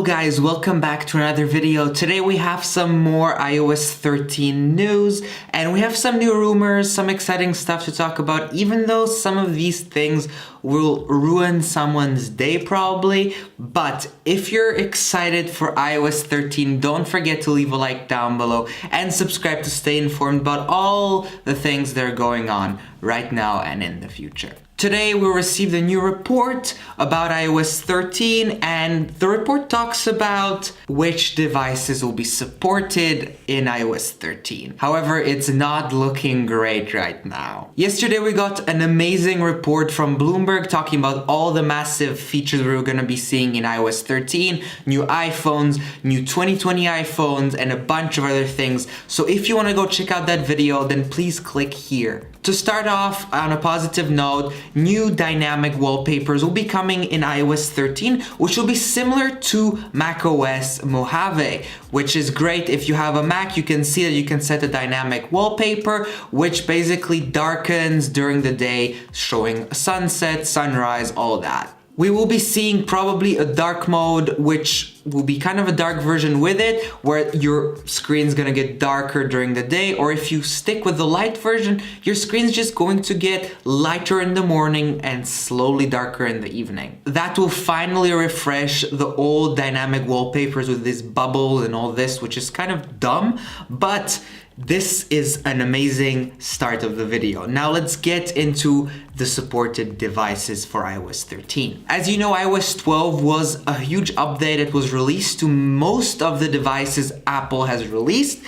Hello guys, welcome back to another video. Today we have some more iOS 13 news and we have some new rumors, some exciting stuff to talk about, even though some of these things will ruin someone's day probably. But if you're excited for iOS 13, don't forget to leave a like down below and subscribe to stay informed about all the things that are going on right now and in the future. Today we received a new report about iOS 13 and the report talks about which devices will be supported in iOS 13. However, it's not looking great right now. Yesterday we got an amazing report from Bloomberg talking about all the massive features we were going to be seeing in iOS 13, new iPhones, new 2020 iPhones, and a bunch of other things. So if you want to go check out that video, then please click here. To start off on a positive note, new dynamic wallpapers will be coming in iOS 13, which will be similar to macOS Mojave, which is great. If you have a Mac, you can see that you can set a dynamic wallpaper, which basically darkens during the day, showing sunset, sunrise, all that. We will be seeing probably a dark mode, which will be kind of a dark version with it, where your screen's gonna get darker during the day, or if you stick with the light version, your screen's just going to get lighter in the morning and slowly darker in the evening. That will finally refresh the old dynamic wallpapers with this bubble and all this, which is kind of dumb, but this is an amazing start of the video. Now let's get into the supported devices for iOS 13. As you know, iOS 12 was a huge update. It was released to most of the devices Apple has released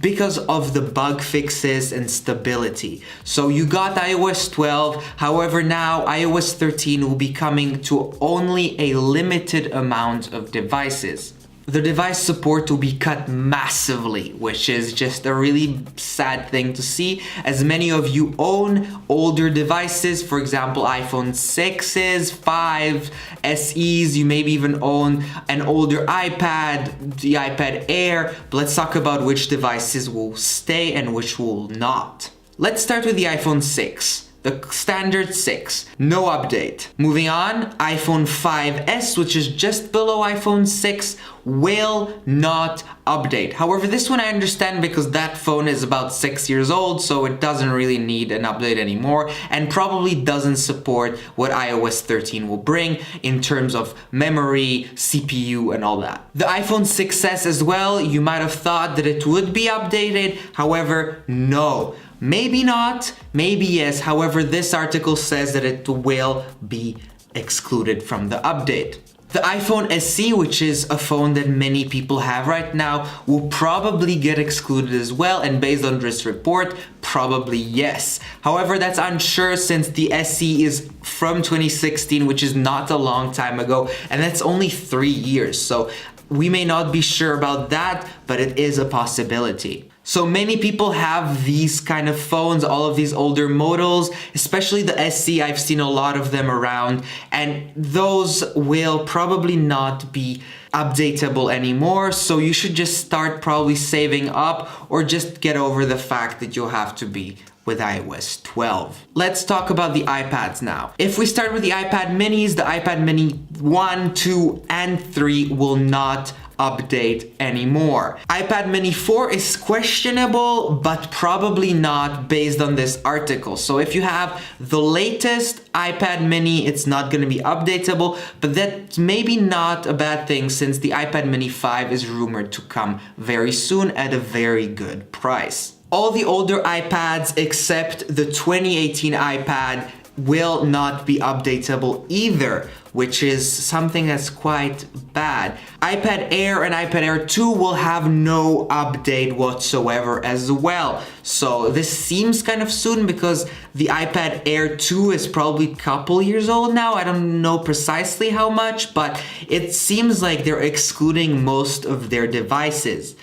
because of the bug fixes and stability. So you got iOS 12, however now iOS 13 will be coming to only a limited amount of devices. The device support will be cut massively, which is just a really sad thing to see, as many of you own older devices, for example iPhone 6s, 5, SEs, you maybe even own an older iPad, the iPad Air, but let's talk about which devices will stay and which will not. Let's start with the iPhone 6. The standard 6, no update. Moving on, iPhone 5s, which is just below iPhone 6, will not update. However, this one I understand because that phone is about 6 years old, so it doesn't really need an update anymore and probably doesn't support what iOS 13 will bring in terms of memory, CPU, and all that. The iPhone 6s as well, you might have thought that it would be updated, however, no. Maybe not, maybe yes. However, this article says that it will be excluded from the update. The iPhone SE, which is a phone that many people have right now, will probably get excluded as well, and based on this report, probably yes. However, that's unsure since the SE is from 2016, which is not a long time ago, and that's only 3 years. So we may not be sure about that, but it is a possibility. So many people have these kind of phones, all of these older models, especially the SE. I've seen a lot of them around, and those will probably not be updatable anymore. So you should just start probably saving up or just get over the fact that you'll have to be with iOS 12. Let's talk about the iPads now. If we start with the iPad minis, the iPad mini 1, 2, and 3 will not update anymore. iPad mini 4 is questionable, but probably not based on this article. So if you have the latest iPad mini, it's not going to be updatable, but that's maybe not a bad thing since the iPad mini 5 is rumored to come very soon at a very good price. All the older iPads except the 2018 iPad will not be updatable either, which is something that's quite bad. iPad Air and iPad Air 2 will have no update whatsoever as well. So this seems kind of soon because the iPad Air 2 is probably a couple years old now. I don't know precisely how much, but it seems like they're excluding most of their devices.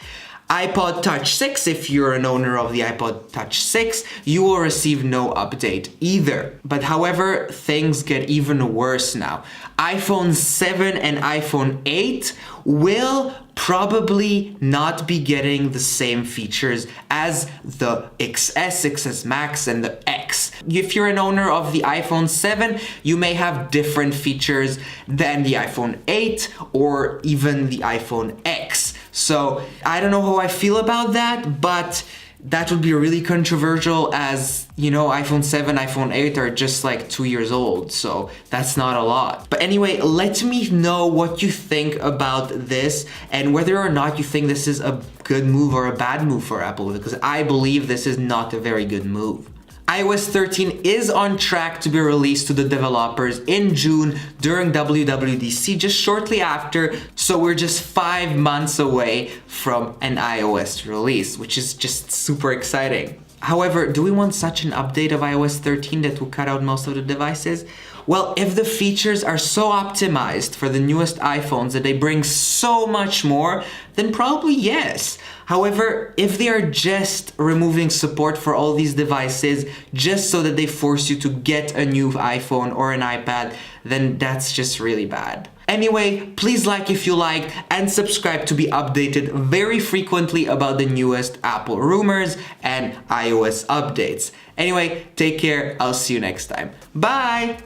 iPod Touch 6, if you're an owner of the iPod Touch 6, you will receive no update either. But however, things get even worse now. iPhone 7 and iPhone 8 will probably not be getting the same features as the XS, XS Max, and the X. If you're an owner of the iPhone 7, you may have different features than the iPhone 8 or even the iPhone X. So I don't know how I feel about that, but that would be really controversial as, you know, iPhone 7, iPhone 8 are just like 2 years old, so that's not a lot. But anyway, let me know what you think about this and whether or not you think this is a good move or a bad move for Apple, because I believe this is not a very good move. iOS 13 is on track to be released to the developers in June during WWDC, just shortly after, so we're just 5 months away from an iOS release, which is just super exciting. However, do we want such an update of iOS 13 that will cut out most of the devices? Well, if the features are so optimized for the newest iPhones that they bring so much more, then probably yes. However, if they are just removing support for all these devices just so that they force you to get a new iPhone or an iPad, then that's just really bad. Anyway, please like if you liked and subscribe to be updated very frequently about the newest Apple rumors and iOS updates. Anyway, take care. I'll see you next time. Bye!